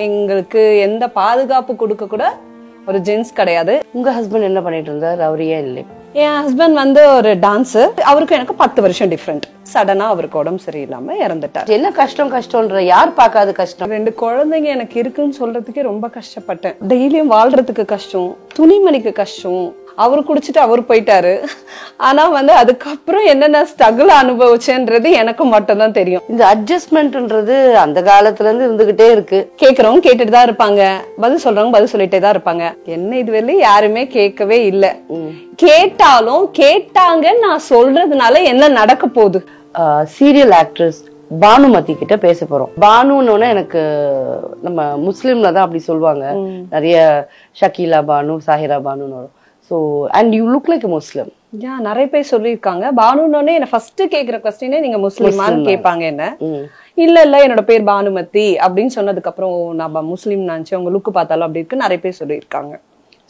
எங்களுக்கு எந்த பாதுகாப்பு கொடுக்க கூட ஒரு ஜென்ஸ் கிடையாது. உங்க ஹஸ்பண்ட் என்ன பண்ணிட்டு இருந்தார்? அவர் ஏன் இல்லை? என் ஹஸ்பண்ட் வந்து ஒரு டான்ஸர். அவருக்கு எனக்கு 10 வருஷம் டிஃபரெண்ட். சடனா அவருக்கு உடம்பு சரியில்லாம இறந்துட்டார். என்ன கஷ்டம்ன்ற யார் பார்க்காத கஷ்டம். 2 குழந்தைங்க எனக்கு இருக்குன்னு சொல்றதுக்கே ரொம்ப கஷ்டப்பட்டேன். டெய்லியும் வாழ்றதுக்கு கஷ்டம், துணிமணிக்கு கஷ்டம். அவரு குடிச்சிட்டு அவரு போயிட்டாரு. ஆனா வந்து அதுக்கப்புறம் என்னென்ன ஸ்ட்ரகிள் அனுபவிச்சேன்றது எனக்கு மட்டும் தான் தெரியும். இந்த அட்ஜஸ்ட்மெண்ட்ன்றது அந்த காலத்துல இருந்து இருந்துகிட்டே இருக்கு. கேக்குறவங்க கேட்டுட்டு தான் இருப்பாங்க, பதில் சொல்றவங்க பதில் சொல்லிட்டே தான் இருப்பாங்க. என்ன இதுவரையிலும் யாருமே கேட்கவே இல்ல. கேட்டாலும் கேட்டாங்கன்னு நான் சொல்றதுனால என்ன நடக்க போகுது? சீரியல் ஆக்ட்ரஸ் பானுமதி கிட்ட பேச போறோம். பானுன்னு எனக்கு நம்ம முஸ்லிம்ல தான் அப்படி சொல்லுவாங்க. நிறைய ஷக்கீலா பானு, சாஹிரா பானுன்னு வரும். So and you look like a Muslim. நிறைய பேர் சொல்லிருக்காங்க. பானுனே என்ன ஃபர்ஸ்ட் கேக்குற क्वेश्चनே நீங்க முஸ்லிமான்னு கேட்பாங்க. என்ன இல்ல என்னோட பேர் பானுமதி அப்படின்னு சொன்னதுக்கு அப்புறம் நான் முஸ்லிம் நினைச்சேன். உங்க லுக்கு பார்த்தாலும் அப்படி இருக்கு நிறைய பேர் சொல்லிருக்காங்க.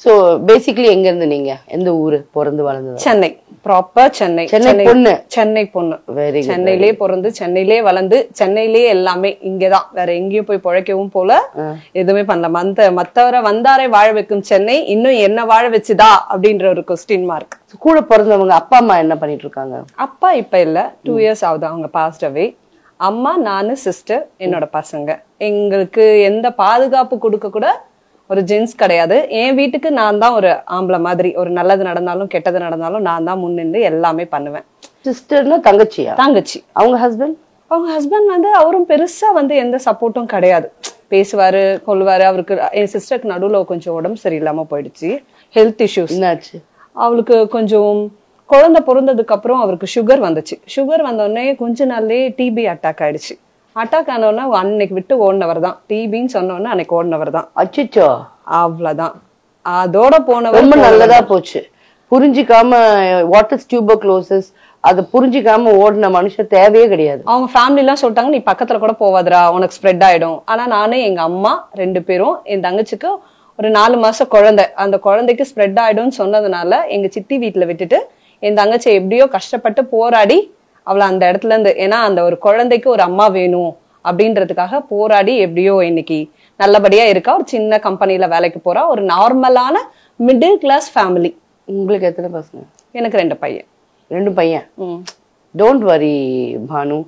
சோ பேசிக்கலி எங்க இருந்து நீங்க எந்த ஊரு பிறந்து வளர்ந்தது? சென்னை, ப்ராப்பர் சென்னை. பொண்ணு? சென்னை பொண்ணு. Very good. சென்னையிலே பிறந்து சென்னையிலே வளர்ந்து சென்னையிலே எல்லாமே இங்கதான். வேற எங்கேயும் போய் பிழைக்கவும் போல, எதுவுமே பண்ணல. மத்தவரை வந்தாரை வாழ வைக்கும் சென்னை இன்னும் என்ன வாழ வச்சுதா அப்படின்ற ஒரு கொஸ்டின் மார்க். கூட பிறந்தவங்க அப்பா அம்மா என்ன பண்ணிட்டு இருக்காங்க? அப்பா இப்ப இல்ல, 2 years ஆகுது அவங்க பாஸ்ட் அவே. அம்மா, நானு, சிஸ்டர், என்னோட பசங்க. எங்களுக்கு எந்த பாதுகாப்பு கொடுக்க கூட ஒரு ஜென்ஸ் கிடையாது. என் வீட்டுக்கு நான் தான் ஒரு ஆம்பளை மாதிரி. ஒரு நல்லது நடந்தாலும் கெட்டது நடந்தாலும் நான் தான் முன்னின்று எல்லாமே பண்ணுவேன். சிஸ்டர்னா தங்கச்சியா? தங்கச்சி. அவங்க ஹஸ்பண்ட் வந்து அவரும் பெருசா வந்து எந்த சப்போர்ட்டும் கிடையாது. பேசுவாரு, கொள்வாரு. அவருக்கு என் சிஸ்டருக்கு நடுவுல கொஞ்சம் உடம்பு சரியில்லாம போயிடுச்சு. Health issues. என்னாச்சு? அவளுக்கு கொஞ்சம் குழந்தை பிறந்ததுக்கு அப்புறம் அவருக்கு சுகர் வந்துச்சு. சுகர் வந்தோடனே கொஞ்ச நாள்லயே டிபி அட்டாக் ஆயிடுச்சு. அட்டாக் ஆனோன்னா அன்னைக்கு விட்டு ஓடினவர் தான். டிபின்னு சொன்னோன்னா அன்னைக்கு ஓடினவர் தான். அச்சோ, அவ்வளவுதான். அதோட போனவர் ரொம்ப நல்லதா போச்சு. புரிஞ்சிக்காம வாட் இஸ் டியூபர்குலோசிஸ் அதை புரிஞ்சிக்காம ஓடின மனுஷன் தேவையே கிடையாது. அவங்க ஃபேமிலி எல்லாம் சொல்லிட்டாங்க, நீ பக்கத்துல கூட போவாதரா, உனக்கு ஸ்ப்ரெட் ஆயிடும். ஆனா நானே எங்க அம்மா 2 பேரும், என் தங்கச்சிக்கு ஒரு 4 மாசம் குழந்தை, அந்த குழந்தைக்கு ஸ்ப்ரெட் ஆயிடும்னு சொன்னதுனால எங்க சித்தி வீட்டுல விட்டுட்டு என் தங்கச்சி எப்படியோ கஷ்டப்பட்டு போராடி அவளை அந்த இடத்துல இருந்து, ஏன்னா அந்த ஒரு குழந்தைக்கு ஒரு அம்மா வேணும் அப்படின்றதுக்காக போராடி எப்படியோ இன்னைக்கு நல்லபடியா இருக்கா. ஒரு சின்ன கம்பெனில வேலைக்கு போறா. ஒரு நார்மலான மிடில் கிளாஸ் ஃபேமிலி. உங்களுக்கு எத்தனை பசங்க? எனக்கு 2 பையன். 2 பையன். டோன்ட் வரி பானு,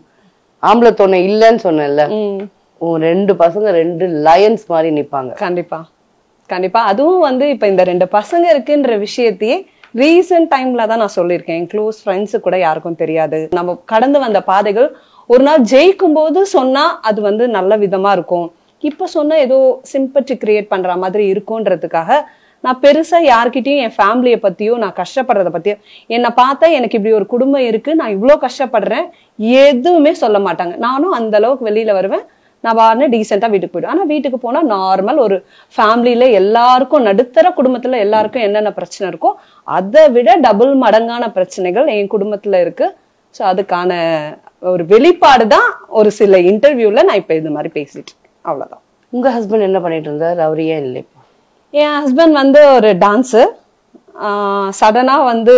ஆம்பளை துணை இல்லன்னு சொன்னேன்ல. 2 பசங்க 2 லயன்ஸ் மாதிரி நிப்பாங்க. கண்டிப்பா கண்டிப்பா. அதுவும் வந்து இப்ப இந்த 2 பசங்க இருக்குன்ற விஷயத்தையே ரீசன்ட் டைம்ல தான் நான் சொல்லியிருக்கேன். என் க்ளோஸ் ஃப்ரெண்ட்ஸு கூட யாருக்கும் தெரியாது. நம்ம கடந்து வந்த பாதைகள் ஒரு நாள் ஜெயிக்கும் போது சொன்னா அது வந்து நல்ல விதமா இருக்கும். இப்ப சொன்னா ஏதோ சிம்பத்தி கிரியேட் பண்ற மாதிரி இருக்கும்ன்றதுக்காக நான் பெருசா யார்கிட்டயும் என் ஃபேமிலியை பத்தியோ நான் கஷ்டப்படுறத பத்தியோ, என்னை பார்த்தா எனக்கு இப்படி ஒரு குடும்பம் இருக்கு, நான் இவ்வளவு கஷ்டப்படுறேன் எதுவுமே சொல்ல மாட்டாங்க. நானும் அந்த அளவுக்கு வெளியில வருவேன். நான் வாருன்னு டீசெண்டா வீட்டுக்கு போயிடுவேன். ஆனா வீட்டுக்கு போனா நார்மல் ஒரு ஃபேமிலியில எல்லாருக்கும், நடுத்தர குடும்பத்துல எல்லாருக்கும் என்னென்ன பிரச்சனை இருக்கோ அதை விட டபுள் மடங்கான பிரச்சனைகள் என் குடும்பத்துல இருக்கு. ஸோ அதுக்கான ஒரு வெளிப்பாடு தான் ஒரு சில இன்டர்வியூல நான் இப்ப இது மாதிரி பேசிட்டு இருக்கேன். அவ்வளவுதான். உங்க ஹஸ்பண்ட் என்ன பண்ணிட்டு இருந்தார்? அவர் ஏன் இல்லை? என் ஹஸ்பண்ட் வந்து ஒரு டான்ஸர். சடனா வந்து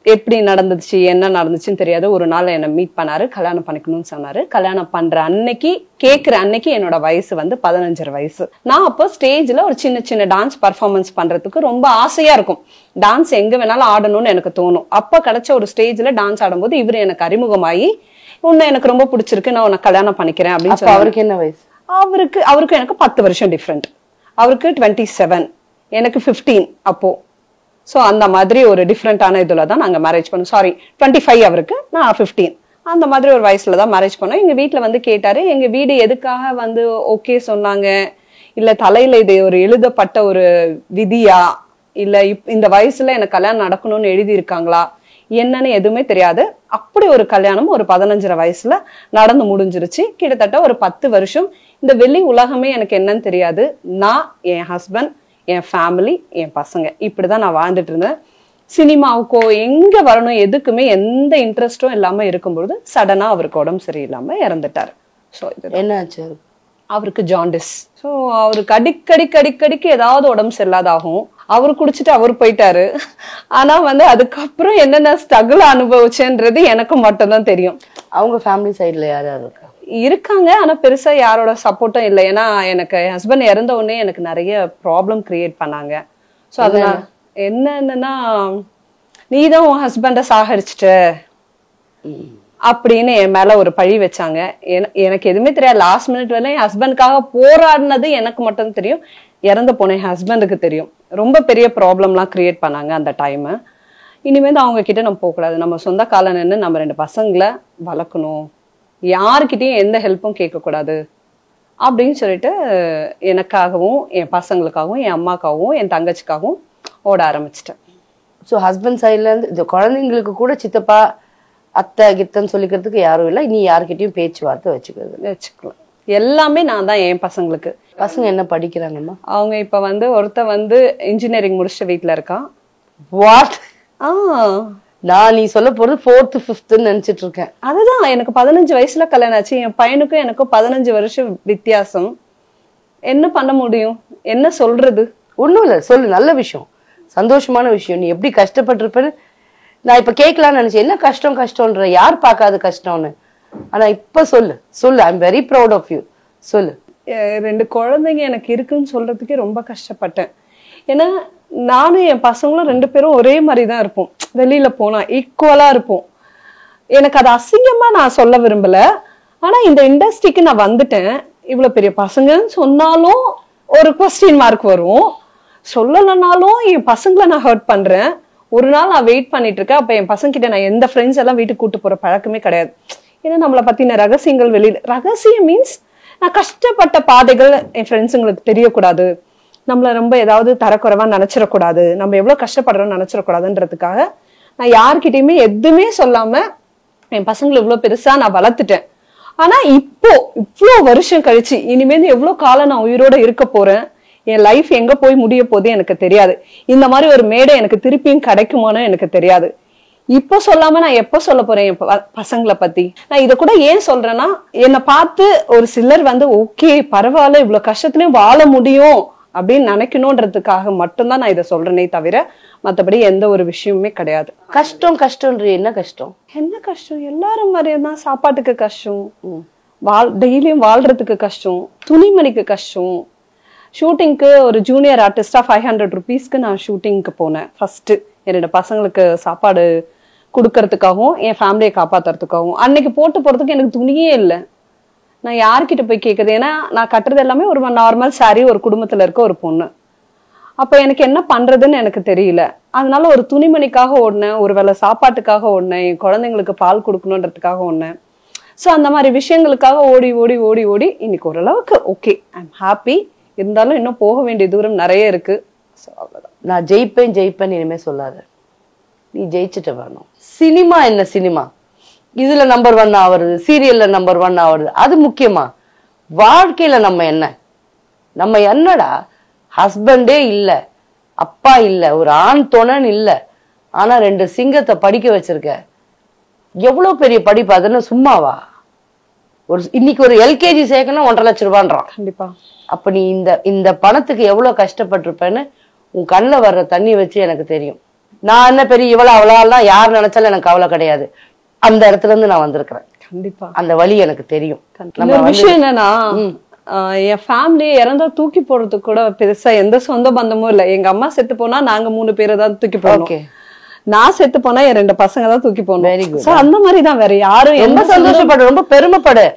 எப்படி நடந்துச்சு என்ன நடந்துச்சுன்னு தெரியாது. ஒரு நாள் என்னை மீட் பண்ணாரு, கல்யாணம் பண்ணிக்கணும்னு சொன்னாரு. கல்யாணம் பண்ற அன்னைக்கு, கேட்கிற அன்னைக்கு என்னோட வயசு வந்து 15 வயசு. நான் அப்போ ஸ்டேஜ்ல ஒரு சின்ன சின்ன டான்ஸ் பர்ஃபார்மன்ஸ் பண்றதுக்கு ரொம்ப ஆசையா இருக்கும். டான்ஸ் எங்க வேணாலும் ஆடணும்னு எனக்கு தோணும். அப்ப கிடைச்ச ஒரு ஸ்டேஜ்ல டான்ஸ் ஆடும்போது இவரு எனக்கு அறிமுகமாயி, உன்னை எனக்கு ரொம்ப பிடிச்சிருக்கு, நான் உனக்கு கல்யாணம் பண்ணிக்கிறேன் அப்படின்னு சொல்லி. அவருக்கு என்ன வயசு? அவருக்கு எனக்கு 10 வருஷம் டிஃப்ரெண்ட். அவருக்கு 27, எனக்கு 15 அப்போ. ஸோ அந்த மாதிரி ஒரு டிஃப்ரெண்டான இதுல தான் நாங்கள் மேரேஜ் பண்ணோம். சாரி, 25 அவருக்கு, நான் 15. அந்த மாதிரி ஒரு வயசுல தான் மேரேஜ் பண்ணோம். எங்க வீட்டுல வந்து கேட்டாரு, எங்க வீடு எதுக்காக வந்து ஓகே சொன்னாங்க, இல்ல தலையில இது ஒரு எழுதப்பட்ட ஒரு விதியா, இல்ல இந்த வயசுல எனக்கு கல்யாணம் நடக்கணும்னு எழுதி இருக்காங்களா, என்னன்னு எதுவுமே தெரியாது. அப்படி ஒரு கல்யாணம் ஒரு 15 வயசுல நடந்து முடிஞ்சிருச்சு. கிட்டத்தட்ட ஒரு 10 வருஷம் இந்த வெளி உலகமே எனக்கு என்னன்னு தெரியாது. நான், என் ஹஸ்பண்ட், என் ஃபேமிலி, என் பசங்க, இப்படிதான் நான் வாழ்ந்துட்டு இருந்தேன். சினிமாவுக்கோ எங்க வரணும் எதுக்குமே எந்த இன்ட்ரெஸ்டும் இல்லாம இருக்கும்பொழுது சடனா அவருக்கு உடம்பு சரியில்லாம இறந்துட்டாரு. ஸோ இது என்னாச்சு? அவருக்கு ஜாண்டிஸ். ஸோ அவருக்கு அடிக்கடிக்கு ஏதாவது உடம்பு சரியில்லாதாகும். அவரு குடிச்சிட்டு அவரு போயிட்டாரு. ஆனா வந்து அதுக்கப்புறம் என்னென்ன ஸ்ட்ரகிள் அனுபவிச்சேன்றது எனக்கு மட்டும் தான் தெரியும். அவங்க ஃபேமிலி சைட்ல யார் யார் இருக்கா? இருக்காங்க, ஆனா பெருசா யாரோட சப்போர்ட்டும் இல்லை. ஏன்னா எனக்கு ஹஸ்பண்ட் இறந்த உடனே எனக்கு நிறைய ப்ராப்ளம் கிரியேட் பண்ணாங்க. ஸோ அதனால என்னன்னா, நீதான் உன் ஹஸ்பண்ட சாகடிச்சிட்ட அப்படின்னு என் மேல ஒரு பழி வச்சாங்க. எனக்கு எதுவுமே தெரியாது. லாஸ்ட் மினிட் வரல என் ஹஸ்பண்டுக்காக போராடினது எனக்கு மட்டும் தெரியும், இறந்து போன என் ஹஸ்பண்டுக்கு தெரியும். ரொம்ப பெரிய ப்ராப்ளம்லாம் கிரியேட் பண்ணாங்க அந்த டைம். இனிமேல் அவங்க கிட்ட நம்ம போகக்கூடாது, நம்ம சொந்த கால நின்று நம்ம 2 பசங்களை வளர்க்கணும், யாருக்கிட்டையும் எந்த ஹெல்ப்பும் கேட்கக்கூடாது அப்படின்னு சொல்லிட்டு எனக்காகவும் என் பசங்களுக்காகவும் என் அம்மாக்காகவும் என் தங்கச்சிக்காகவும் ஓட ஆரம்பிச்சிட்டேன். ஸோ ஹஸ்பண்ட் சைட்ல இருந்து இந்த குழந்தைங்களுக்கு கூட சித்தப்பா அத்தை கித்தன்னு சொல்லிக்கிறதுக்கு யாரும் இல்லை, நீ யாருக்கிட்டையும் பேச்சுவார்த்தை வச்சுக்கலாம். எல்லாமே நான் தான் என் பசங்களுக்கு. பசங்க என்ன படிக்கிறாங்கம்மா? அவங்க இப்ப ஒருத்த இன்ஜினியரிங் முடிச்ச வீட்டுல இருக்கான். வாட்? நான் நீ சொல்ல போறது 4th 5th நினைச்சிட்டு இருக்கேன். அதுதான், எனக்கு 15 வயசுல கல்யாணம் ஆச்சு. என் பையனுக்கும் எனக்கும் 15 வருஷம் வித்தியாசம். என்ன பண்ண முடியும், என்ன சொல்றது? ஒண்ணும் இல்ல, சொல்லு. நல்ல விஷயம், சந்தோஷமான விஷயம். நீ எப்படி கஷ்டப்பட்டிருப்பேன்னு நான் இப்ப கேட்கலாம்னு நினைச்சேன். என்ன கஷ்டம்ன்ற, யார் பார்க்காத கஷ்டம்னு. ஆனா இப்ப சொல்லு. I am very proud of you. சொல்லு. 2 குழந்தைங்க எனக்கு இருக்குன்னு சொல்றதுக்கே ரொம்ப கஷ்டப்பட்டேன். ஏன்னா நானும் என் பசங்களும் 2 பேரும் ஒரே மாதிரிதான் இருப்போம். வெளியில போனா ஈக்குவலா இருப்போம். எனக்கு அது அசிங்கமா நான் சொல்ல விரும்பல. ஆனா இந்த இண்டஸ்ட்ரிக்கு நான் வந்துட்டேன். இவ்வளவு பெரிய பசங்கன்னு சொன்னாலும் ஒரு கொஸ்டின் மார்க் வரும், சொல்லலனாலும் என் பசங்களை நான் ஹர்ட் பண்றேன். ஒரு நாள் நான் வெயிட் பண்ணிட்டு இருக்கேன். அப்ப என் பசங்க கிட்ட நான் எந்த ஃப்ரெண்ட்ஸ் எல்லாம் வீட்டுக்கு கூட்டு போற பழக்கமே கிடையாது. ஏன்னா நம்மளை பத்தின ரகசியங்கள் வெளியில, ரகசியம் மீன்ஸ் நான் கஷ்டப்பட்ட பாதைகள் என் ஃப்ரெண்ட்ஸுங்களுக்கு தெரியக்கூடாது, நம்மள ரொம்ப ஏதாவது தரக்குறைவா நினைச்சிடக்கூடாது, நம்ம எவ்வளவு கஷ்டப்படுறோம்னு நினைச்சிடக்கூடாதுன்றதுக்காக நான் யார்கிட்டயுமே எதுவுமே சொல்லாம என் பசங்களை இவ்வளவு பெருசா நான் வளர்த்துட்டேன். ஆனா இப்போ இவ்வளவு வருஷம் கழிச்சு இனிமேல் எவ்வளவு காலம் நான் உயிரோட இருக்க போறேன், என் லைஃப் எங்க போய் முடிய போதே எனக்கு தெரியாது. இந்த மாதிரி ஒரு மேடை எனக்கு திருப்பியும் கிடைக்குமான்னு எனக்கு தெரியாது. இப்போ சொல்லாம நான் எப்ப சொல்ல போறேன் என் பசங்களை பத்தி? நான் இத கூட ஏன் சொல்றேன்னா, என்னை பார்த்து ஒரு சிலர் ஓகே பரவாயில்ல, இவ்வளவு கஷ்டத்துலயும் வாழ முடியும் அப்படின்னு நினைக்கணும்ன்றதுக்காக மட்டும்தான் நான் இதை சொல்றேனே தவிர மத்தபடி எந்த ஒரு விஷயமுமே கிடையாது. கஷ்டம்ன்ற என்ன கஷ்டம்? என்ன கஷ்டம்? எல்லாரும் மாதிரிதான். சாப்பாட்டுக்கு கஷ்டம், டெய்லியும் வாழ்றதுக்கு கஷ்டம், துணிமணிக்கு கஷ்டம். ஷூட்டிங்க்கு ஒரு ஜூனியர் ஆர்டிஸ்டா 500 rupeesக்கு நான் ஷூட்டிங்க்கு போனேன். ஃபர்ஸ்ட் என்னோட பசங்களுக்கு சாப்பாடு கொடுக்கறதுக்காகவும் என் ஃபேமிலியை காப்பாத்துறதுக்காகவும். அன்னைக்கு போட்டு போறதுக்கு எனக்கு துணியே இல்லை. நான் யார்கிட்ட போய் கேட்கறது? ஏன்னா நான் கட்டுறது எல்லாமே ஒரு நார்மல் சாரி, ஒரு குடும்பத்துல இருக்க ஒரு பொண்ணு. அப்ப எனக்கு என்ன பண்றதுன்னு எனக்கு தெரியல. அதனால ஒரு துணிமணிக்காக ஓடினேன், ஒரு வேளை சாப்பாட்டுக்காக ஓடினேன், என் குழந்தைங்களுக்கு பால் கொடுக்கணுன்றதுக்காக ஓடினேன். ஸோ அந்த மாதிரி விஷயங்களுக்காக ஓடி ஓடி ஓடி ஓடி இன்னைக்கு ஓரளவுக்கு ஓகே, ஐ எம் ஹாப்பி. இருந்தாலும் இன்னும் போக வேண்டிய தூரம் நிறைய இருக்கு. அவ்வளவுதான். நான் ஜெயிப்பேன் இனிமே சொல்லாத, நீ ஜெயிச்சுட்டு வரணும். சினிமா என்ன சினிமா, இதுல நம்பர் 1 ஆவறது, சீரியல்ல நம்பர் 1 ஆவறது, அது முக்கியமா? வாழ்க்கையில நம்ம என்னடா, ஹஸ்பண்டே இல்ல, அப்பா இல்ல, ஒரு ஆண் துணன் இல்ல, ஆனா 2 சிங்கத்தை படிக்க வச்சிருக்க. எவ்வளவு பெரிய படிப்பு, அதுன்னு சும்மாவா? இன்னைக்கு ஒரு எல்கேஜி சேர்க்கணும் 1.5 லட்சம் ரூபான்றான். கண்டிப்பா. அப்ப நீ இந்த பணத்துக்கு எவ்வளவு கஷ்டப்பட்டிருப்பேன்னு உன் கண்ணுல வர்ற தண்ணி வச்சு எனக்கு தெரியும். நான் என்ன பெரிய இவ்வளவு அவ்வளோலாம் யார் நினைச்சாலும் எனக்கு கவலை கிடையாது. அந்த இடத்துல இருந்து நான் வந்திருக்கிறேன். கண்டிப்பா அந்த வழி எனக்கு தெரியும். விஷயம் என்னன்னா, என் ஃபேமிலி இறந்தா தூக்கி போடுறதுக்கு கூட பெருசா எந்த சொந்த பந்தமும் இல்ல. எங்க அம்மா செத்து போனா நாங்க 3 பேரை தான் தூக்கி போடுவோம். நான் செத்து போனா என் 2 பசங்க தான் தூக்கி போகணும். Very good. அந்த மாதிரிதான், வேற யாரும். ரொம்ப சந்தோஷப்படு, ரொம்ப பெருமைப்படு.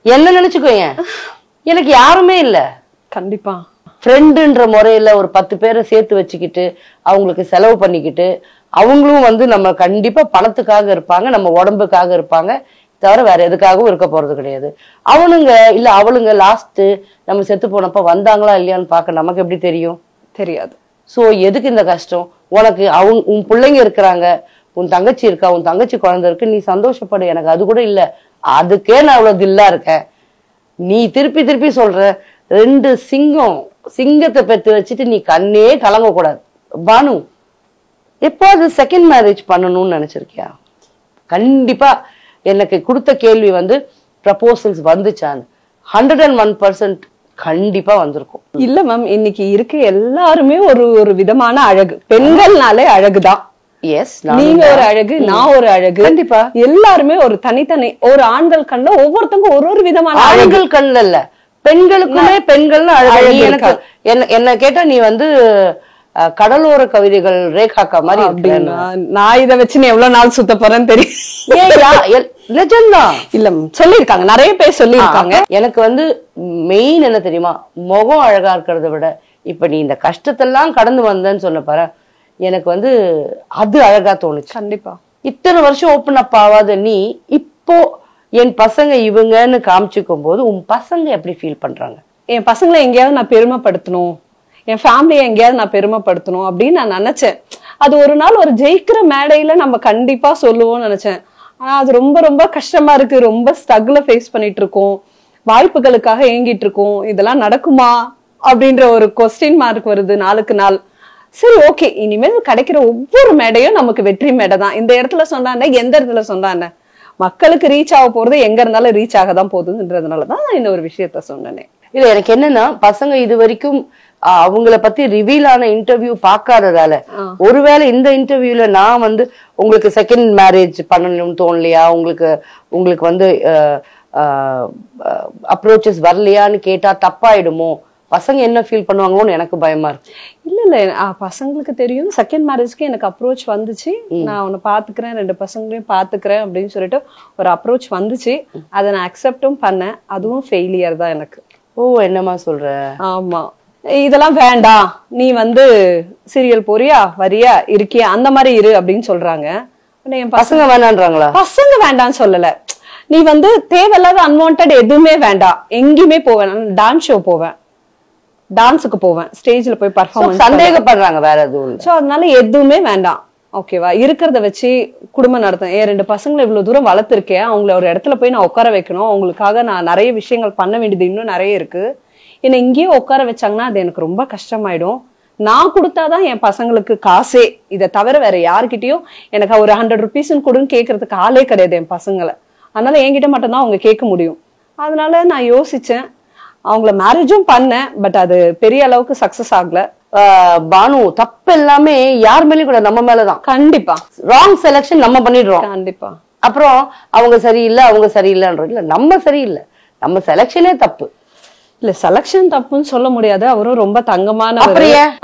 என்ன நினைச்சுக்கோங்க, எனக்கு யாருமே இல்ல. கண்டிப்பா. ஃப்ரெண்டுன்ற முறையில ஒரு 10 பேரை சேர்த்து வச்சுக்கிட்டு அவங்களுக்கு செலவு பண்ணிக்கிட்டு, அவங்களும் நம்ம கண்டிப்பா பணத்துக்காக இருப்பாங்க, நம்ம உடம்புக்காக இருப்பாங்க, தவிர வேற எதுக்காகவும் இருக்க போறது கிடையாது. அவனுங்க இல்ல அவளுங்க லாஸ்ட் நம்ம செத்து போனப்ப வந்தாங்களா இல்லையான்னு பார்க்க நமக்கு எப்படி தெரியும்? தெரியாது. சோ எதுக்கு இந்த கஷ்டம்? உனக்கு உன் பிள்ளைங்க இருக்கிறாங்க, உன் தங்கச்சி இருக்கா, உன் தங்கச்சி குழந்தை இருக்கு, நீ சந்தோஷப்படு. எனக்கு அது கூட இல்ல, அதுக்கே நான் அவ்வளவு தில்லா இருக்கேன். நீ திருப்பி திருப்பி சொல்ற 2 சிங்கத்தை பெற்று வச்சுட்டு நீ கண்ணே கலங்க கூடாது. பானு, எப்போது செகண்ட் மேரேஜ் பண்ணணும்னு நினைச்சிருக்கியா? கண்டிப்பா. எனக்கு கொடுத்த கேள்வி ப்ரப்போசல்ஸ் வந்துச்சான்னு 101% கண்டிப்பா வந்திருக்கும். இல்ல மேம், இன்னைக்கு இருக்க எல்லாருமே ஒரு விதமான அழகு. பெண்கள்னாலே அழகுதான். எஸ் நீங்க ஒரு அழகு, நான் ஒரு அழகு. கண்டிப்பா எல்லாருமே ஒரு தனித்தனி ஒரு ஆண்கள் கண்ணுல ஒவ்வொருத்தங்க ஒரு விதமான ஆண்கள் கண்ணுல இல்ல, பெண்களுக்குமே பெண்கள்னு அழகு. எனக்கு என்ன கேட்டா நீ வந்து கடலோர கவிதைகள் ரேகாக்கா மாதிரி அப்படின்னா நான் இதை வச்சு நீ எவ்வளவு நாள் சுத்த போறேன்னு தெரியும். இல்ல சொல்லிருக்காங்க, நிறைய பேர் சொல்லிருக்காங்க. எனக்கு வந்து மெயின் என்ன தெரியுமா, முகம் அழகா இருக்கிறத விட இப்ப நீ இந்த கஷ்டத்தெல்லாம் கடந்து வந்தேன்னு சொன்ன பாரு, எனக்கு வந்து அது அழகா தோணுச்சு. கண்டிப்பா இத்தனை வருஷம் ஓப்பன் அப் ஆகாத நீ இப்போ என் பசங்க இவங்கன்னு காமிச்சுக்கும் போது உன் பசங்க எப்படி ஃபீல் பண்றாங்க? என் பசங்களை எங்கேயாவது நான் பெருமைப்படுத்தணும், என் ஃபேமிலியை எங்கேயாவது நான் பெருமைப்படுத்தணும் அப்படின்னு நான் நினைச்சேன். அது ஒரு நாள் ஒரு ஜெயிக்கிற மேடையில நம்ம கண்டிப்பா சொல்லுவோம்னு நினைச்சேன். ஆனா அது ரொம்ப ரொம்ப கஷ்டமா இருக்கு. ரொம்ப ஸ்ட்ரகிள ஃபேஸ் பண்ணிட்டு இருக்கோம், வாய்ப்புகளுக்காக ஏங்கிட்டு இருக்கோம். இதெல்லாம் நடக்குமா அப்படின்ற ஒரு கொஸ்டின் மார்க் வருது நாளுக்கு நாள். சரி ஓகே, இனிமேல் கிடைக்கிற ஒவ்வொரு மேடையும் நமக்கு வெற்றி மேடை தான். இந்த இடத்துல சொன்னானே, எந்த இடத்துல சொன்னானே, மக்களுக்கு ரீச் ஆக போறது எங்க இருந்தாலும் ரீச் ஆக தான் போகுதுன்றதுனாலதான் இந்த ஒரு விஷயத்த சொன்னேனே. இல்ல எனக்கு என்னன்னா, பசங்க இது வரைக்கும் அவங்கள பத்தி ரிவீல் ஆன இன்டர்வியூ பாக்காததால, ஒருவேளை இந்த இன்டர்வியூல நான் வந்து உங்களுக்கு செகண்ட் மேரேஜ் பண்ணணும்னு தோணலையா, உங்களுக்கு வந்து அப்ரோச்சஸ் வரலையான்னு கேட்டா தப்பாயிடுமோ, பசங்க என்ன ஃபீல் பண்ணுவாங்கன்னு எனக்கு பயமா இருக்கு. இல்ல பசங்களுக்கு தெரியும், செகண்ட் மேரேஜ்க்கு எனக்கு அப்ரோச் வந்துச்சு. நான் உன்னை பாத்துக்கிறேன், 2 பசங்களையும் பாத்துக்கிறேன் அப்படின்னு சொல்லிட்டு ஒரு அப்ரோச் வந்துச்சு. அதை நான் அக்செப்டும் பண்ணேன். அதுவும் ஃபெயிலியர் தான் எனக்கு. ஓ, என்னமா சொல்ற? ஆமா, இதெல்லாம் வேண்டாம், நீ வந்து சீரியல் போறியா வரியா இருக்கியா அந்த மாதிரி இரு அப்படின்னு சொல்றாங்க. என் பசங்க வேண்டான்றாங்களா? பசங்க வேண்டான்னு சொல்லல, நீ வந்து தேவையில்லாத அன்வான்ட் எதுவுமே வேண்டாம். எங்கேயுமே போவேன், டான்ஸ் ஷோ போவேன், டான்ஸுக்கு போவேன், ஸ்டேஜ்ல போய் பர்ஃபார்மன்ஸ். சந்தேகப்படுறாங்க வேற எதுவும். சோ அதனால எதுவுமே வேண்டாம், ஓகேவா? இருக்கிறத வச்சு குடும்பம் நடத்தும். என் 2 பசங்களை இவ்வளவு தூரம் வளர்த்துருக்கேன், அவங்கள ஒரு இடத்துல போய் நான் உட்கார வைக்கணும். அவங்களுக்காக நான் நிறைய விஷயங்கள் பண்ண வேண்டியது இன்னும் நிறைய இருக்கு. என்னை இங்கேயே உட்கார வச்சாங்கன்னா அது எனக்கு ரொம்ப கஷ்டமாயிடும். நான் கொடுத்தாதான் என் பசங்களுக்கு காசே. இதை தவிர வேற யாருக்கிட்டையும் எனக்கு ஒரு 100 ருபீஸ்ன்னு கொடுன்னு கேட்கறதுக்கு ஆளே கிடையாது என் பசங்களை. அதனால என்கிட்ட மட்டும்தான் அவங்க கேட்க முடியும். அதனால நான் யோசிச்சேன், அவங்கள மேரேஜும் பண்ணேன். பட் அது பெரிய அளவுக்கு சக்சஸ் ஆகல. பானு, தப்பு எல்லாமே யார் மேலயும் கூட நம்ம மேலதான். கண்டிப்பா ராங் செலக்ஷன் நம்ம பண்ணிடுறோம். கண்டிப்பா. அப்புறம் அவங்க சரியில்லை அவங்க சரியில்லைன்றது இல்ல, நம்ம சரியில்லை, நம்ம செலக்ஷனே தப்பு. இல்ல செலக்ஷன் தப்புன்னு சொல்ல முடியாது. அவரும் ரொம்ப தங்கமான,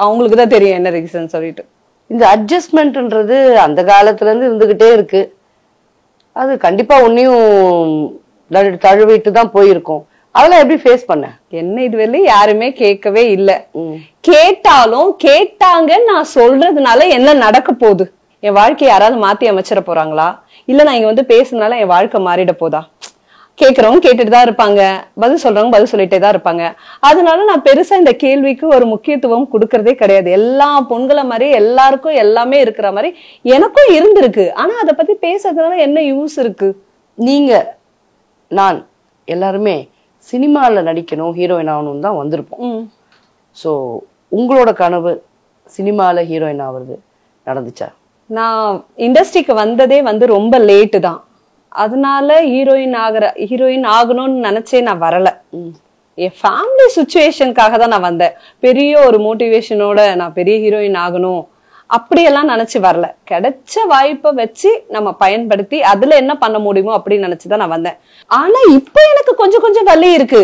அவங்களுக்கு தான் தெரியும் என்ன ரீசன் சொல்லிட்டு. இந்த அட்ஜஸ்ட்மெண்ட்ன்றது அந்த காலத்துல இருந்து இருந்துகிட்டே இருக்கு. அது கண்டிப்பா உன்னையும் தழுவிட்டு தான் போயிருக்கும். அதெல்லாம் எப்படி ஃபேஸ் பண்ண? என்ன இதுவரையிலும் யாருமே கேட்கவே இல்ல. கேட்டாலும் கேட்டாங்கன்னு நான் சொல்றதுனால என்ன நடக்க போகுது? என் வாழ்க்கையை யாராவது மாத்தி அமைச்சிட போறாங்களா? இல்ல நான் இங்க வந்து பேசுனால என் வாழ்க்கை மாறிட போதா? கேக்குறவங்க கேட்டுட்டு தான் இருப்பாங்க, பதில் சொல்றவங்க பதில் சொல்லிட்டே தான் இருப்பாங்க. அதனால நான் பெருசா இந்த கேள்விக்கு ஒரு முக்கியத்துவம் கொடுக்கறதே கிடையாது. எல்லா பொண்களை மாதிரி எல்லாருக்கும் எல்லாமே இருக்கிற மாதிரி எனக்கும் இருந்திருக்கு. ஆனா அதை பத்தி பேசுறதுனால என்ன யூஸ் இருக்கு? நீங்க நான் எல்லாருமே சினிமால நடிக்கணும், ஹீரோயின் ஆகணும் தான் வந்திருப்போம். சோ உங்களோட கனவு சினிமால ஹீரோயின் ஆகுறது நடந்துச்சா? நான் இண்டஸ்ட்ரிக்கு வந்ததே வந்து ரொம்ப லேட்டு தான். அதனால ஹீரோயின் ஆகணும்னு நினைச்சே நான் வரல. என் ஃபேமிலி சுச்சுவேஷனுக்காக தான் நான் வந்தேன். பெரிய ஒரு மோட்டிவேஷனோட நான் பெரிய ஹீரோயின் ஆகணும் அப்படியெல்லாம் நினைச்சு வரல. கிடைச்ச வாய்ப்பை வச்சு நம்ம பயன்படுத்தி அதுல என்ன பண்ண முடியுமோ அப்படின்னு நினைச்சுதான் நான் வந்தேன். ஆனா இப்ப எனக்கு கொஞ்சம் கொஞ்சம் வலி இருக்கு.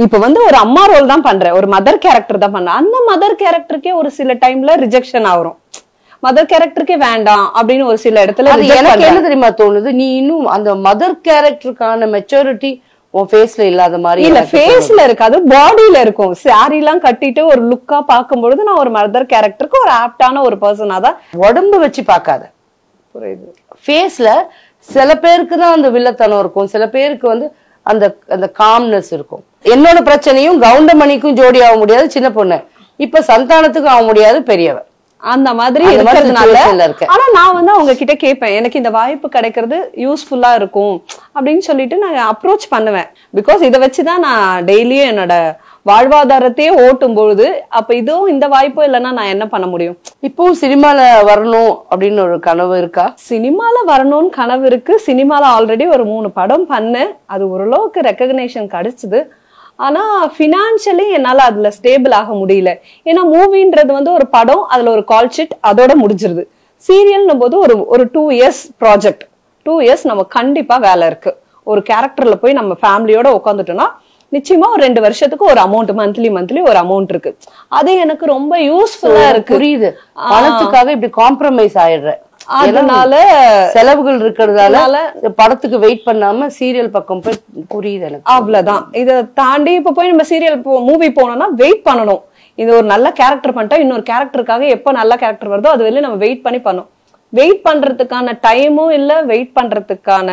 இப்ப வந்து ஒரு அம்மா ரோல் தான் பண்றேன், ஒரு மதர் கேரக்டர் தான் பண்றேன். அந்த மதர் கேரக்டருக்கே ஒரு சில டைம்ல ரிஜெக்ஷன் ஆகும். மதர் கேரக்டருக்கே வேண்டாம் அப்படின்னு ஒரு சில இடத்துல எனக்கு என்ன தெரியுமா தோணுது, நீ இன்னும் அந்த மதர் கேரக்டருக்கான மெச்சூரிட்டி உன் ஃபேஸ்ல இல்லாத மாதிரி. இல்ல, ஃபேஸ்ல இருக்காது, பாடியில இருக்கும். சாரி எல்லாம் கட்டிட்டு ஒரு லுக்கா பாக்கும்பொழுது நான் ஒரு மதர் கேரக்டருக்கு ஒரு ஆப்டான ஒரு பர்சனா தான். உடம்பு வச்சு பாக்காத, புரியுது? ஃபேஸ்ல சில பேருக்கு தான் அந்த வில்லத்தனம் இருக்கும், சில பேருக்கு வந்து அந்த அந்த காம்னஸ் இருக்கும். என்னோட பிரச்சனையும் கவுண்டமணிக்கும் ஜோடி ஆக முடியாது சின்ன பொண்ணு, இப்ப சந்தானத்துக்கும் ஆக முடியாது பெரியவ, அந்த மாதிரி இருக்கிறதுனால. ஆனா நான் வந்து அவங்க கிட்ட கேட்பேன், எனக்கு இந்த வாய்ப்பு கிடைக்கிறது யூஸ்ஃபுல்லா இருக்கும் அப்படின்னு சொல்லிட்டு நான் அப்ரோச் பண்ணுவேன். பிகாஸ் இதை வச்சுதான் நான் டெய்லியும் என்னோட வாழ்வாதாரத்தையே ஓட்டும் பொழுது அப்ப இதுவும் இந்த வாய்ப்பும் இல்லைன்னா நான் என்ன பண்ண முடியும்? இப்போ சினிமால வரணும் அப்படின்னு ஒரு கனவு இருக்கா? சினிமால வரணும்னு கனவு இருக்கு. சினிமால ஆல்ரெடி ஒரு 3 படம் பண்ணேன். அது ஓரளவுக்கு ரெக்கக்னேஷன் கிடைச்சது. ஆனா பினான்சியலி என்னால அதுல ஸ்டேபிள் ஆக முடியல. ஏன்னா மூவின்றது வந்து ஒரு படம், அதுல ஒரு கால் ஷீட், அதோட முடிஞ்சிருது. சீரியல்னும் போது ஒரு 2 years ப்ராஜெக்ட், 2 years நம்ம கண்டிப்பா வேலை இருக்கு. ஒரு கேரக்டர்ல போய் நம்ம ஃபேமிலியோட உட்காந்துட்டோம்னா நிச்சயமா ஒரு 2 வருஷத்துக்கு ஒரு அமௌண்ட் மந்த்லி ஒரு அமௌண்ட் இருக்கு. அது எனக்கு ரொம்ப யூஸ்ஃபுல்லா இருக்கு. புரியுது. பணத்துக்காக இப்படி காம்ப்ரமைஸ் ஆயிடுற, அதனால செலவுகள் இருக்கிறதால படத்துக்கு வெயிட் பண்ணாம சீரியல் பக்கம் போய் புரியுது எனக்கு. அவ்வளவுதான். இத தாண்டி இப்ப போய் நம்ம சீரியல் மூவி போனோம்னா வெயிட் பண்ணணும். இது ஒரு நல்ல கேரக்டர் பண்ணிட்டா இன்னொரு கேரக்டருக்காக எப்ப நல்ல கேரக்டர் வருதோ அது வெளியே நம்ம வெயிட் பண்ணி பண்ணணும். வெயிட் பண்றதுக்கான டைமும் இல்ல, வெயிட் பண்றதுக்கான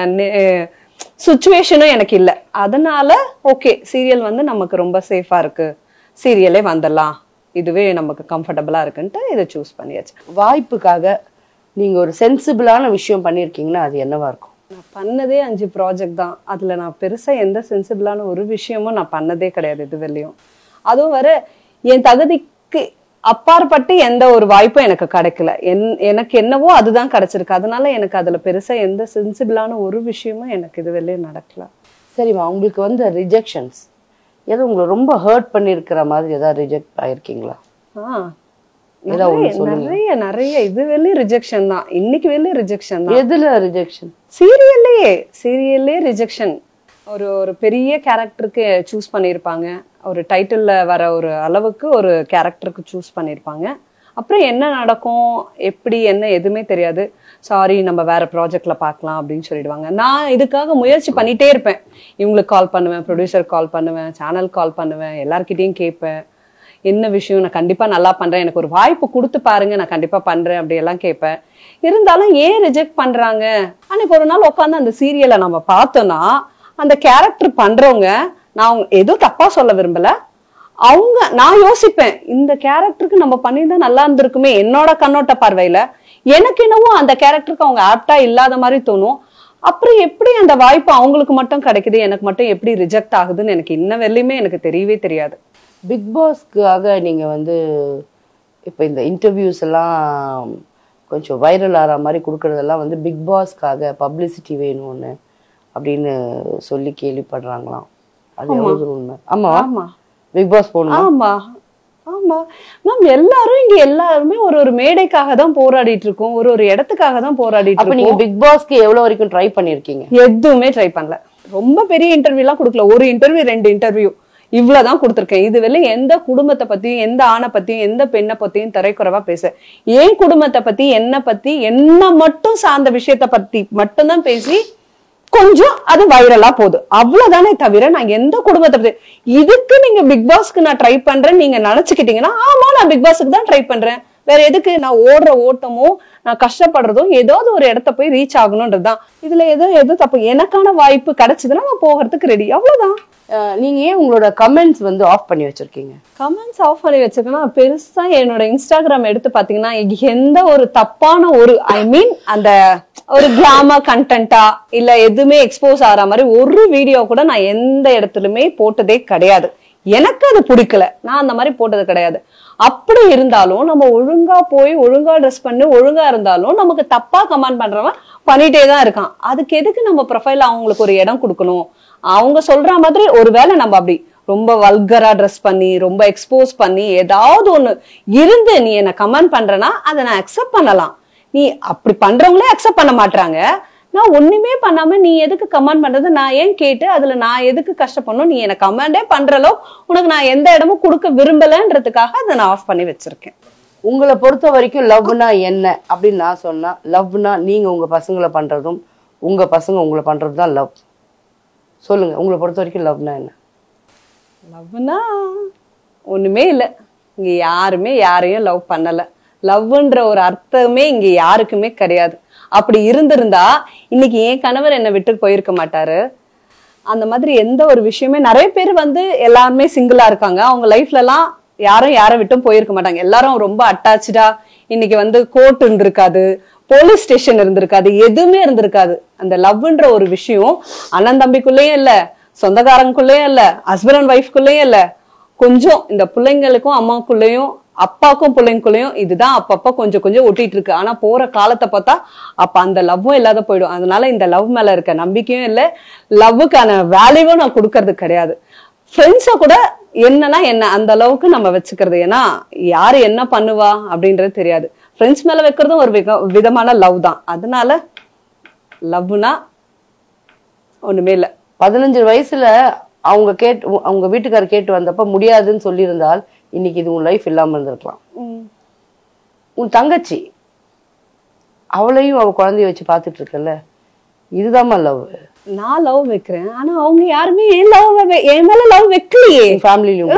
சுச்சுவேஷனும் எனக்கு இல்ல. அதனால ஓகே, சீரியல் வந்து நமக்கு ரொம்ப சேஃபா இருக்கு, சீரியலே வந்துடலாம், இதுவே நமக்கு கம்ஃபர்டபுளா இருக்குன்ட்டு இதை சூஸ் பண்ணியாச்சு. வாய்ப்புக்காக நீங்க ஒரு சென்சிபிளான விஷயம் பண்ணிருக்கீங்கன்னா அது என்னவா இருக்கும்? நான் பண்ணதே 5 ப்ராஜெக்ட் தான். அதுல நான் பெருசா எந்த சென்சிபிளான ஒரு விஷயமும் நான் பண்ணதே கிடையாது இது வெளியும். அதுவும் வர என் தகுதிக்கு அப்பாற்பட்டு எந்த ஒரு வாய்ப்பும் எனக்கு கிடைக்கல. எனக்கு என்னவோ அதுதான் கிடைச்சிருக்கு. அதனால எனக்கு அதுல பெருசா எந்த சென்சிபிளான ஒரு விஷயமும் எனக்கு இது வெளியே நடக்கல. சரிம்மா, உங்களுக்கு வந்து ரிஜெக்ஷன்ஸ் ஏதோ உங்களை ரொம்ப ஹர்ட் பண்ணிருக்கிற மாதிரி ஏதாவது ரிஜெக்ட் ஆயிருக்கீங்களா? நிறைய இது வெளியே ரிஜெக்ஷன் தான். இன்னைக்கு வெளியே ரிஜெக்ஷன் தான். எதுல ரிஜெக்ஷன்? சீரியல்லே ரிஜெக்ஷன். ஒரு பெரிய கேரக்டருக்கு சூஸ் பண்ணிருப்பாங்க, ஒரு டைட்டில்ல வர ஒரு அளவுக்கு ஒரு கேரக்டருக்கு சூஸ் பண்ணிருப்பாங்க. அப்புறம் என்ன நடக்கும், எப்படி என்ன எதுவுமே தெரியாது. சாரி, நம்ம வேற ப்ராஜெக்ட்ல பார்க்கலாம் அப்படின்னு சொல்லிடுவாங்க. நான் இதுக்காக முயற்சி பண்ணிட்டே இருப்பேன். இவங்களுக்கு கால் பண்ணுவேன், ப்ரொடியூசர் கால் பண்ணுவேன், சேனல் கால் பண்ணுவேன், எல்லார்கிட்டையும் கேட்பேன் என்ன விஷயம், நான் கண்டிப்பா நல்லா பண்றேன், எனக்கு ஒரு வாய்ப்பு கொடுத்து பாருங்க, நான் கண்டிப்பா பண்றேன் அப்படி எல்லாம் கேட்பேன். இருந்தாலும் ஏன் ரிஜெக்ட் பண்றாங்க? அன்னைக்கு ஒரு நாள் உட்காந்து அந்த சீரியலை நம்ம பார்த்தோம்னா அந்த கேரக்டர் பண்றவங்க, நான் எதுவும் தப்பா சொல்ல விரும்பல, நான் யோசிப்பேன் இந்த கேரக்டருக்கு நம்ம பண்ணியிருந்தா நல்லா இருந்திருக்குமே. என்னோட கண்ணோட்ட பார்வையில எனக்கு என்னவோ அந்த கேரக்டருக்கு அவங்க ஆப்டா இல்லாத மாதிரி தோணும். அப்புறம் எப்படி அந்த வாய்ப்பு அவங்களுக்கு மட்டும் கிடைக்குது, எனக்கு மட்டும் எப்படி ரிஜெக்ட் ஆகுதுன்னு எனக்கு இன்ன வரையிலுமே எனக்கு தெரியவே தெரியாது. பிக் பாஸ்க்காக நீங்க வந்து இப்ப இந்த இன்டர்வியூஸ் எல்லாம் கொஞ்சம் வைரல் ஆகிற மாதிரி கொடுக்கறதெல்லாம் வந்து பிக் பாஸ்க்காக பப்ளிசிட்டி வேணும்னு அப்படின்னு சொல்லி கேள்விப்படுறாங்களாம். அது எவ்வளவு உண்மை? ஆமா ஆமா, பிக் பாஸ் போகணும். ஆமா ஆமா மேம், எல்லாரும் இங்க எல்லாருமே ஒரு மேடைக்காக தான் போராடிட்டு இருக்கோம், ஒரு இடத்துக்காக தான் போராடிட்டு இருக்கோம். அப்ப நீங்க பிக் பாஸ்க்கு எவ்வளவு வரைக்கும் ட்ரை பண்ணிருக்கீங்க? எதுவுமே ட்ரை பண்ணல. ரொம்ப பெரிய இன்டர்வியூ எல்லாம் கொடுக்கல. ஒரு இன்டர்வியூ 2 இன்டர்வியூ இவ்வளவுதான் கொடுத்திருக்கேன். இது வெளில எந்த குடும்பத்தை பத்தியும், எந்த ஆணை பத்தியும், எந்த பெண்ணை பத்தியும் தரைக்குறைவா பேச, ஏன் குடும்பத்தை பத்தி, என்ன மட்டும் சார்ந்த விஷயத்த பத்தி மட்டும்தான் பேசி கொஞ்சம் அது வைரலா போகுது, அவ்வளவுதானே தவிர நான் எந்த குடும்பத்தை பத்தி. இதுக்கு நீங்க பிக் பாஸ்க்கு நான் ட்ரை பண்றேன்னு நீங்க நினைச்சுக்கிட்டீங்கன்னா ஆமா, நான் பிக் பாஸ்க்கு தான் ட்ரை பண்றேன். வேற எதுக்கு? நான் ஓடுற ஓட்டமும் நான் கஷ்டப்படுறதும் ஏதாவது ஒரு இடத்த போய் ரீச் ஆகணும்ன்றதுதான். இதுல எது தப்பு? எனக்கான வாய்ப்பு கிடைச்சதுன்னா நான் போகிறதுக்கு ரெடி, அவ்வளவுதான். நீங்க ஏன் உங்களோட கமெண்ட்ஸ் வந்து ஆஃப் பண்ணி வச்சிருக்கீங்க? கமெண்ட்ஸ் ஆஃப் பண்ணி வச்சிருக்கேன்னா, பெருசா என்னோட இன்ஸ்டாகிராம் எடுத்து பாத்தீங்கன்னா எந்த ஒரு தப்பான அந்த ஒரு கிளாமர் கண்டென்ட்டா இல்ல எதுவுமே எக்ஸ்போஸ் ஆகிற மாதிரி ஒரு வீடியோ கூட நான் எந்த இடத்துலயுமே போட்டதே கிடையாது. எனக்கு அது பிடிக்கல, நான் அந்த மாதிரி போட்டது கிடையாது. அப்படி இருந்தாலும் நம்ம ஒழுங்கா போய் ஒழுங்கா ட்ரெஸ் பண்ணி ஒழுங்கா இருந்தாலும் நமக்கு தப்பா கமெண்ட் பண்றவன் பண்ணிட்டே தான் இருக்கான். அதுக்கு எதுக்கு நம்ம ப்ரொஃபைல் அவங்களுக்கு ஒரு இடம் கொடுக்கணும்? அவங்க சொல்ற மாதிரி ஒருவேளை நம்ம அப்படி ரொம்ப வல்கரா ட்ரெஸ் பண்ணி ரொம்ப எக்ஸ்போஸ் பண்ணி ஏதாவது ஒண்ணு இருந்து நீ என்ன கமெண்ட் பண்றனா அதை நான் அக்செப்ட் பண்ணலாம். நீ அப்படி பண்றவங்களே அக்செப்ட் பண்ண மாட்டாங்க. நான் ஒண்ணுமே பண்ணாம நீ எதுக்கு கமெண்ட் பண்றது, நான் ஏன் கேட்டு அதுல நான் எதுக்கு கஷ்டப்படணும்? நீ எனக்கு கமெண்டே பண்றளோ உனக்கு நான் எந்த இடமும் கொடுக்க விரும்பலன்றதுக்காக அதை நான் ஆஃப் பண்ணி வச்சிருக்கேன். உங்களை பொறுத்த வரைக்கும் லவ்னா என்ன அப்படின்னு நான் சொன்னா, லவ்னா நீங்க உங்க பசங்களை பண்றதும் உங்க பசங்க உங்களை பண்றதும் தான் லவ். சொல்லுங்க, உங்களை பொறுத்த வரைக்கும் லவ்னா என்ன? லவ்னா ஒண்ணுமே இல்ல. இங்க யாருமே யாரையும் லவ் பண்ணல. லவ்ன்ற ஒரு அர்த்தமே இங்க யாருக்குமே கிடையாது. அப்படி இருந்திருந்தா இன்னைக்கு என் கணவர் என்னை விட்டு போயிருக்க மாட்டாரு. அந்த மாதிரி எந்த ஒரு விஷயமே, நிறைய பேர் வந்து எல்லாருமே சிங்கிளா இருக்காங்க, அவங்க லைஃப்ல எல்லாம் யாரும் யாரை விட்டும் போயிருக்க மாட்டாங்க. எல்லாரும் ரொம்ப அட்டாச்சா இன்னைக்கு வந்து கோர்ட் இருந்திருக்காது, போலீஸ் ஸ்டேஷன் இருந்திருக்காது, எதுவுமே இருந்திருக்காது. அந்த லவ்ன்ற ஒரு விஷயம் அண்ணன் தம்பிக்குள்ளேயும் இல்ல, சொந்தக்காரங்களுக்குள்ளேயும் இல்ல, ஹஸ்பண்ட் அண்ட் ஒய்ஃப்குள்ளேயும் இல்ல, கொஞ்சம் இந்த பிள்ளைங்களுக்கும் அம்மாவுக்குள்ளேயும் அப்பாக்கும் பிள்ளைங்களுக்குள்ளேயும் இதுதான் அப்பப்ப கொஞ்சம் கொஞ்சம் ஒட்டிட்டு இருக்கு. ஆனா போற காலத்தை பார்த்தா அப்ப அந்த லவ்வும் இல்லாத போயிடும். அதனால இந்த லவ் மேல இருக்க நம்பிக்கையும் இல்ல, லவ்வுக்கான வேல்யூவும் நான் கொடுக்கறது கிடையாது. ஃப்ரெண்ட்ஸ கூட என்னன்னா என்ன அந்த அளவுக்கு நம்ம வச்சுக்கிறது. ஏன்னா யாரு என்ன பண்ணுவா அப்படின்றது தெரியாது. ஃப்ரெண்ட்ஸ் மேல வைக்கிறதும் ஒரு விதமான லவ் தான். அதனால லவ்னா ஒண்ணுமே இல்ல. 15 வயசுல அவங்க வீட்டுக்காரர் கேட்டு வந்தப்ப முடியாதுன்னு சொல்லியிருந்தால் இன்னைக்கு இது உன் லைஃப் இல்லாம இருந்திருக்கலாம். உன் தங்கச்சி அவளையும் அவ குழந்தைய வச்சு பாத்துட்டு இருக்கல, இதுதாம்மா லவ். நான் லவ் வைக்கிறேன், ஆனா அவங்க யாருமே என் மேல லவ் வைக்கலையே. ஃபேமிலியும்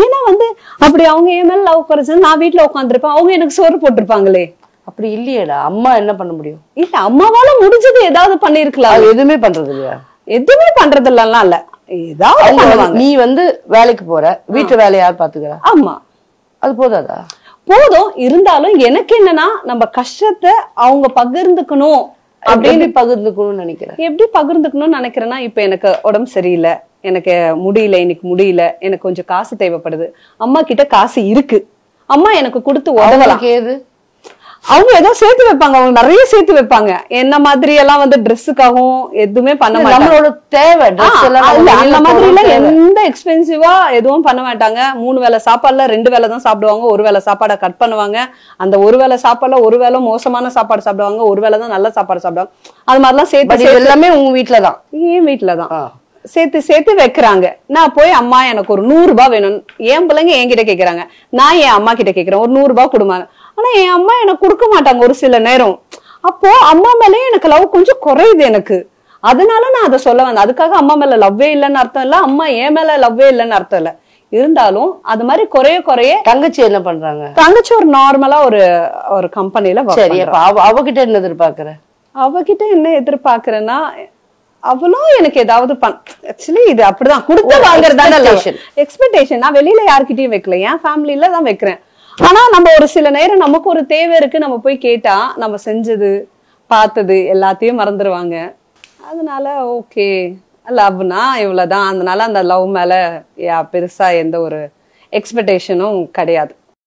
ஏன்னா வந்து அப்படி அவங்க என் மேல லவ் குறைச்சு நான் வீட்டுல உட்காந்துருப்பேன், அவங்க எனக்கு சோறு போட்டிருப்பாங்களே. அப்படி இல்லையேடா, அம்மா என்ன பண்ண முடியும்? இல்ல, அம்மாவால முடிஞ்சது ஏதாவது பண்ணிருக்கலாம். எதுவுமே பண்றது இல்லையா? எதுவுமே பண்றது இல்லலாம் இல்ல, ஏதாவது நீ வந்து வேலைக்கு போற, வீட்டு வேலையை யார் பாத்துக்கிறா? ஆமா, அது போதாதா? போதும். இருந்தாலும் எனக்கு என்னன்னா நம்ம கஷ்டத்தை அவங்க பகிர்ந்துக்கணும் அப்படின்னு பகிர்ந்துக்கணும்னு நினைக்கிறேன். எப்படி பகிர்ந்துக்கணும்னு நினைக்கிறேன்னா, இப்ப எனக்கு உடம்பு சரியில்லை, எனக்கு முடியல, இன்னைக்கு முடியல, எனக்கு கொஞ்சம் காசு தேவைப்படுது, அம்மா கிட்ட காசு இருக்கு, அம்மா எனக்கு கொடுத்து உதவலாம். ஏது அவங்க ஏதோ சேர்த்து வைப்பாங்க, அவங்க நிறைய சேர்த்து வைப்பாங்க. என்ன மாதிரி எல்லாம் வந்து ட்ரெஸ்ஸுக்காகவும் எதுவுமே பண்ண மாட்டாங்க. நம்மளோட தேவை அந்த மாதிரி எல்லாம் எந்த எக்ஸ்பென்சிவா எதுவும் பண்ண மாட்டாங்க. 3 வேளை சாப்பாடுல 2 வேளை தான் சாப்பிடுவாங்க, 1 வேளை சாப்பாடை கட் பண்ணுவாங்க. அந்த 1 வேளை சாப்பாடுல 1 வேளை மோசமான சாப்பாடு சாப்பிடுவாங்க, 1 வேளை தான் நல்ல சாப்பாடு சாப்பிடுவாங்க. அது மாதிரிலாம் சேர்த்து எல்லாமே உங்க வீட்டுலதான், என் வீட்டுலதான் சேர்த்து சேர்த்து வைக்கிறாங்க. நான் போய் அம்மா எனக்கு ஒரு 100 ரூபாய் வேணும், என் பிள்ளைங்க என்கிட்ட கேக்குறாங்க, நான் என் அம்மா கிட்ட கேக்குறேன் ஒரு 100 ரூபாய் கொடுமா. ஆனா என் அம்மா எனக்கு கொடுக்க மாட்டாங்க ஒரு சில நேரம். அப்போ அம்மா மேலே எனக்கு லவ் கொஞ்சம் குறையுது எனக்கு. அதனால நான் அதை சொல்ல வந்தேன். அதுக்காக அம்மா மேல லவ்வே இல்லைன்னு அர்த்தம் இல்ல, அம்மா என் மேல லவ்வே இல்லைன்னு அர்த்தம் இல்ல. இருந்தாலும் அது மாதிரி குறைய தங்கச்சி என்ன பண்றாங்க? தங்கச்சி ஒரு நார்மலா ஒரு கம்பெனில. சரி, அவகிட்ட என்ன எதிர்பார்க்கற? அவகிட்ட என்ன எதிர்பார்க்கறேன்னா, அவளும் எனக்கு ஏதாவது ஆக்சுவலி இது அப்படிதான் கொடுத்து வாங்குறதான எக்ஸ்பெக்டேஷன். நான் வெளியில யார்கிட்டயும் வைக்கல, என் ஃபேமிலில தான் வைக்கிறேன். ஆனா நம்ம ஒரு சில நேரம் நமக்கு ஒரு தேவை இருக்கு, நம்ம போய் கேட்டா நம்ம செஞ்சது பார்த்தது எல்லாத்தையும் மறந்துடுவாங்க. அதனால ஓகே, லவ்னா இவ்வளவுதான். அதனால அந்த லவ் மேல பெருசா எந்த ஒரு எக்ஸ்பெக்டேஷனும் கிடையாது.